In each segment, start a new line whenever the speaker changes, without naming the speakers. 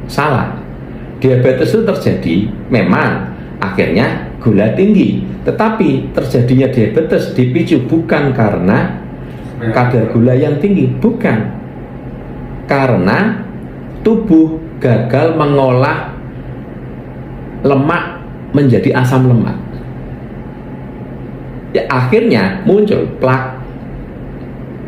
Salah. Diabetes itu terjadi memang akhirnya gula tinggi, tetapi terjadinya diabetes dipicu bukan karena kadar gula yang tinggi, bukan, karena tubuh gagal mengolah lemak menjadi asam lemak. Ya, akhirnya muncul plak.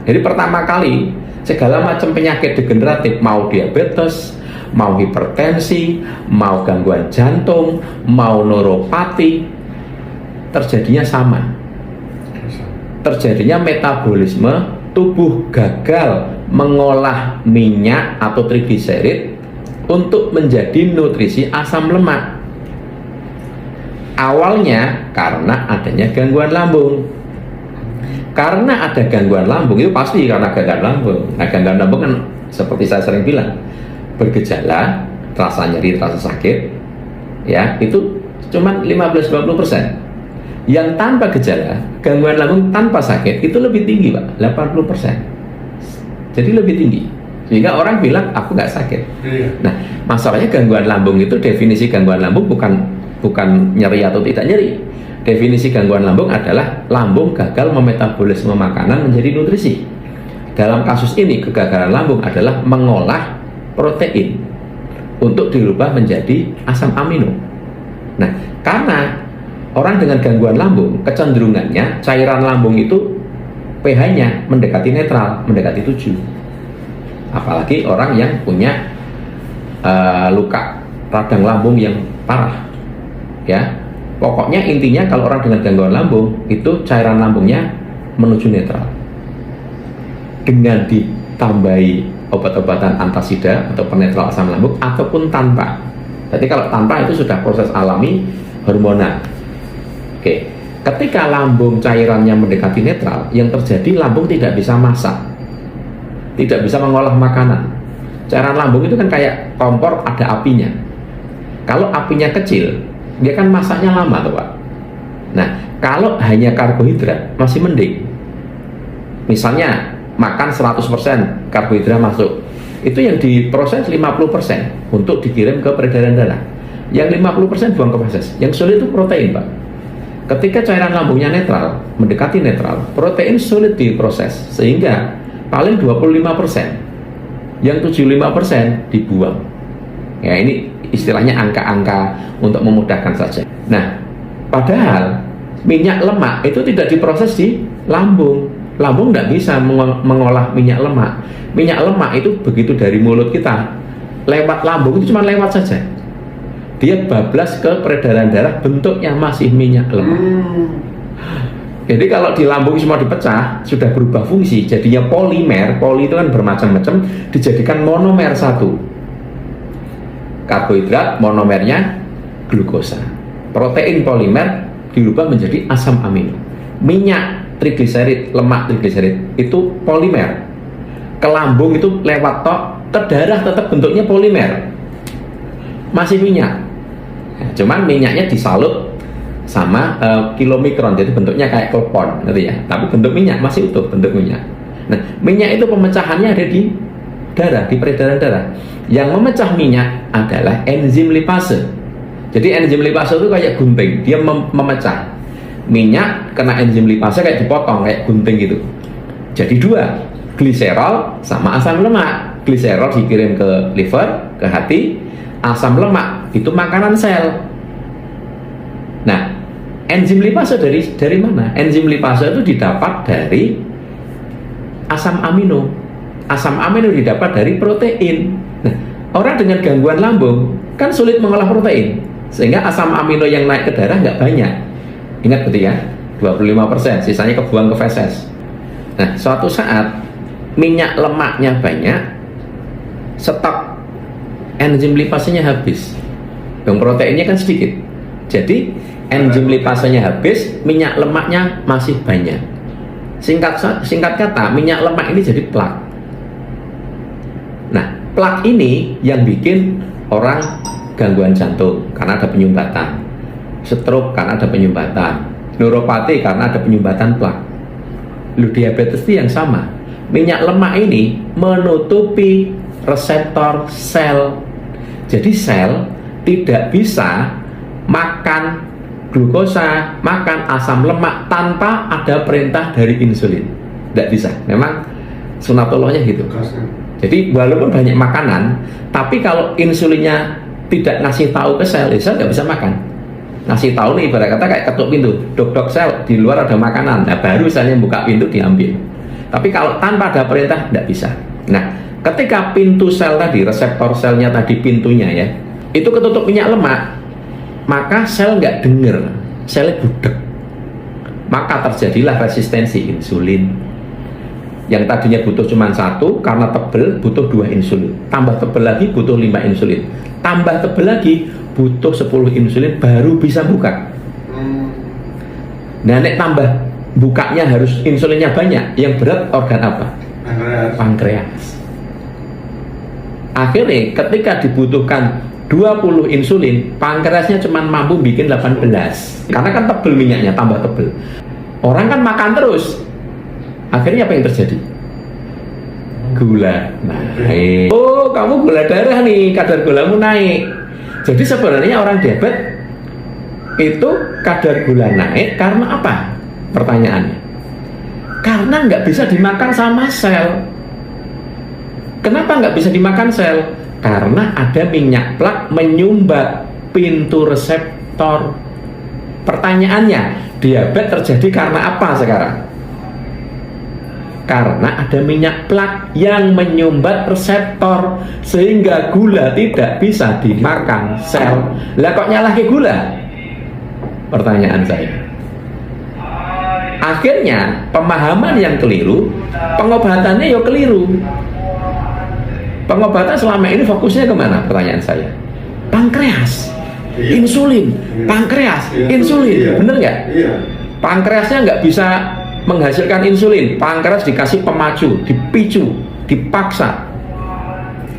Jadi pertama kali segala macam penyakit degeneratif, mau diabetes, mau hipertensi, mau gangguan jantung, mau neuropati, terjadinya sama. Terjadinya metabolisme, tubuh gagal mengolah minyak atau trigliserid untuk menjadi nutrisi asam lemak. Awalnya karena adanya gangguan lambung. Karena ada gangguan lambung, itu pasti karena gangguan lambung. Nah, gangguan lambung kan seperti saya sering bilang, bergejala, rasa nyeri, rasa sakit, ya, itu cuma 15-20%. Yang tanpa gejala, gangguan lambung tanpa sakit, itu lebih tinggi, Pak, 80%. Jadi lebih tinggi. Sehingga orang bilang, aku nggak sakit. Nah, masalahnya gangguan lambung itu, definisi gangguan lambung bukan nyeri atau tidak nyeri. Definisi gangguan lambung adalah lambung gagal memetabolisme makanan menjadi nutrisi. Dalam kasus ini, kegagalan lambung adalah mengolah protein untuk dirubah menjadi asam amino. Nah, karena orang dengan gangguan lambung, kecenderungannya cairan lambung itu pH-nya mendekati netral, mendekati 7. Apalagi orang yang punya luka radang lambung yang parah, ya. Pokoknya intinya kalau orang dengan gangguan lambung itu cairan lambungnya menuju netral. Dengan ditambahi obat-obatan antasida atau penetral asam lambung ataupun tanpa. Jadi kalau tanpa itu sudah proses alami hormonal. Oke. Ketika lambung cairannya mendekati netral, yang terjadi lambung tidak bisa masak, tidak bisa mengolah makanan. Cairan lambung itu kan kayak kompor, ada apinya. Kalau apinya kecil, dia kan masaknya lama tuh, Pak. Nah, kalau hanya karbohidrat masih mending. Misalnya makan 100% karbohidrat masuk, itu yang diproses 50% untuk dikirim ke peredaran darah. Yang 50% buang ke feses. Yang sulit itu protein, Pak. Ketika cairan lambungnya netral, mendekati netral, protein sulit diproses, sehingga paling 25%. Yang 75% dibuang. Ya, ini istilahnya angka-angka untuk memudahkan saja. Nah, padahal minyak lemak itu tidak diproses di lambung. Lambung tidak bisa mengolah minyak lemak. Minyak lemak itu begitu dari mulut kita lewat lambung itu cuma lewat saja. Dia bablas ke peredaran darah, bentuknya masih minyak lemak. Jadi kalau di lambung semua dipecah, sudah berubah fungsi, jadinya polimer. Poli itu kan bermacam-macam, dijadikan monomer satu. Karbohidrat, monomernya glukosa. Protein polimer dirubah menjadi asam amino. Minyak trigliserid, lemak trigliserid itu polimer. Ke lambung itu lewat tok, ke darah tetap bentuknya polimer. Masih minyak. Cuman minyaknya disalut sama kilomikron, jadi bentuknya kayak klepon, gitu ya. Tapi bentuk minyak masih utuh, bentuk minyak. Nah, minyak itu pemecahannya ada di darah, di peredaran darah. Yang memecah minyak adalah enzim lipase. Jadi enzim lipase itu kayak gunting, dia memecah minyak, kena enzim lipase kayak dipotong, kayak gunting gitu. Jadi dua, gliserol sama asam lemak. Gliserol dikirim ke liver, ke hati. Asam lemak itu makanan sel. Nah, enzim lipase dari mana? Enzim lipase itu didapat dari asam amino. Asam amino didapat dari protein. Nah, orang dengan gangguan lambung kan sulit mengolah protein, sehingga asam amino yang naik ke darah nggak banyak. Ingat betul ya, 25%, sisanya kebuang ke feses. Nah, suatu saat minyak lemaknya banyak, stok enzim lipasenya habis. Yang proteinnya kan sedikit. Jadi enzim lipasenya habis, minyak lemaknya masih banyak. Singkat kata, minyak lemak ini jadi plak. Nah, plak ini yang bikin orang gangguan jantung karena ada penyumbatan, stroke karena ada penyumbatan, neuropati karena ada penyumbatan plak. Diabetes itu yang sama. Minyak lemak ini menutupi reseptor sel Jadi sel tidak bisa makan glukosa, makan asam lemak tanpa ada perintah dari insulin. Tidak bisa. Memang sunatullahnya gitu. Jadi walaupun banyak makanan, tapi kalau insulinnya tidak ngasih tahu ke sel, sel nggak bisa makan. Ngasih tahu nih, ibarat kata kayak ketuk pintu, dok sel di luar ada makanan, nah baru selnya buka pintu diambil. Tapi kalau tanpa ada perintah tidak bisa. Nah, ketika pintu sel tadi, reseptor selnya tadi, pintunya ya, itu ketutup minyak lemak, maka sel nggak denger, selnya budek, maka terjadilah resistensi insulin. Yang tadinya butuh cuma 1, karena tebel butuh 2 insulin, tambah tebel lagi butuh 5 insulin, tambah tebel lagi butuh 10 insulin baru bisa buka. Nah, nek tambah bukanya harus insulinnya banyak, yang berat organ apa? Pankreas. Akhirnya ketika dibutuhkan 20 insulin, pankreasnya cuma mampu bikin 18. Karena kan tebel minyaknya, tambah tebel. Orang kan makan terus. Akhirnya apa yang terjadi? Gula naik. Oh, kamu gula darah nih, kadar gulamu naik. Jadi sebenarnya orang diabetes itu kadar gula naik karena apa? Pertanyaannya. Karena nggak bisa dimakan sama sel. Kenapa nggak bisa dimakan sel? Karena ada minyak plak menyumbat pintu reseptor. Pertanyaannya, diabetes terjadi karena apa sekarang? Karena ada minyak plak yang menyumbat reseptor sehingga gula tidak bisa dimakan sel. Lah kok nyalahin gula? Pertanyaan saya. Akhirnya pemahaman yang keliru, pengobatannya ya keliru. Pengobatan selama ini fokusnya kemana? Pertanyaan saya. Pankreas, insulin, pankreas, insulin, bener nggak? Pankreasnya nggak bisa menghasilkan insulin, pankreas dikasih pemacu, dipicu, dipaksa,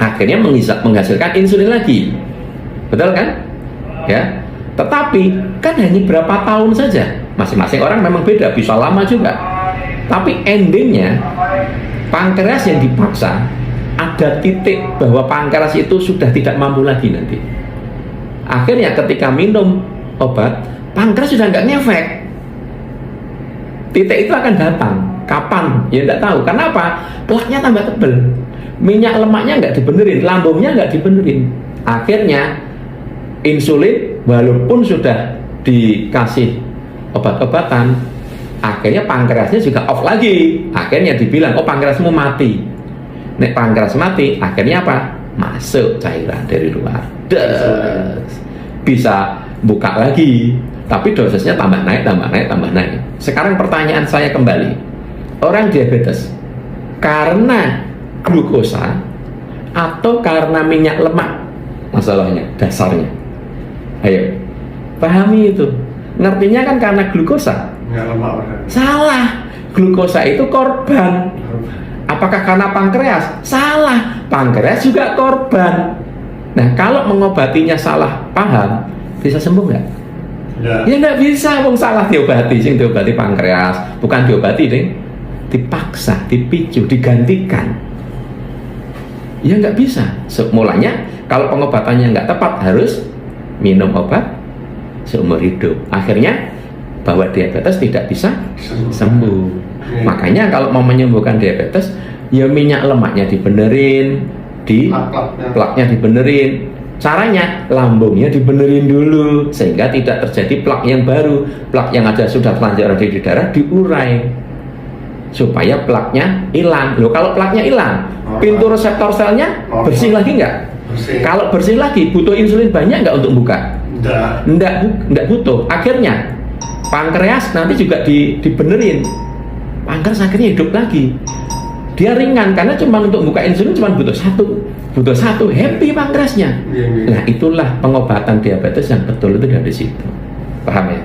akhirnya menghasilkan insulin lagi, betul kan? Ya, tetapi kan hanya berapa tahun saja, masing-masing orang memang beda, bisa lama juga, tapi endingnya pankreas yang dipaksa, ada titik bahwa pankreas itu sudah tidak mampu lagi nanti. Akhirnya ketika minum obat, pankreas sudah nggak ngefek. Titik itu akan datang. Kapan? Ya nggak tahu. Kenapa? Plaknya tambah tebel, minyak lemaknya nggak dibenerin, lambungnya nggak dibenerin. Akhirnya insulin walaupun sudah dikasih obat-obatan, akhirnya pankreasnya juga off lagi. Akhirnya dibilang, oh pankreasmu mati. Nek pankreas mati, akhirnya apa? Masuk cairan dari luar. Bisa buka lagi. Tapi dosisnya tambah naik, tambah naik, tambah naik. Sekarang pertanyaan saya kembali. Orang diabetes karena glukosa atau karena minyak lemak? Masalahnya, dasarnya. Ayo, pahami itu. Ngertinya kan karena glukosa.
Minyak lemak.
Salah. Glukosa itu korban. Apakah karena pankreas? Salah. Pankreas juga korban. Nah, kalau mengobatinya salah paham, bisa sembuh nggak? Ya nggak bisa, wong salah diobati, sing diobati pankreas, bukan diobati deh, dipaksa, dipicu, digantikan. Ya nggak bisa. Mulanya kalau pengobatannya nggak tepat harus minum obat seumur hidup. Akhirnya bahwa diabetes tidak bisa sembuh. Makanya kalau mau menyembuhkan diabetes, ya minyak lemaknya dibenerin, plaknya dibenerin. Caranya lambungnya dibenerin dulu sehingga tidak terjadi plak yang baru. Plak yang ada sudah terlanjur ada di darah diurai supaya plaknya hilang. Loh, kalau plaknya hilang, pintu reseptor selnya bersih lagi nggak? Kalau bersih lagi, butuh insulin banyak nggak untuk buka? Nggak butuh. Akhirnya pankreas nanti juga dibenerin. Pankreas akhirnya hidup lagi. Dia ringan karena cuma untuk buka insulin cuma butuh satu, happy pankreasnya. Nah, itulah pengobatan diabetes yang betul itu dari situ. Paham ya?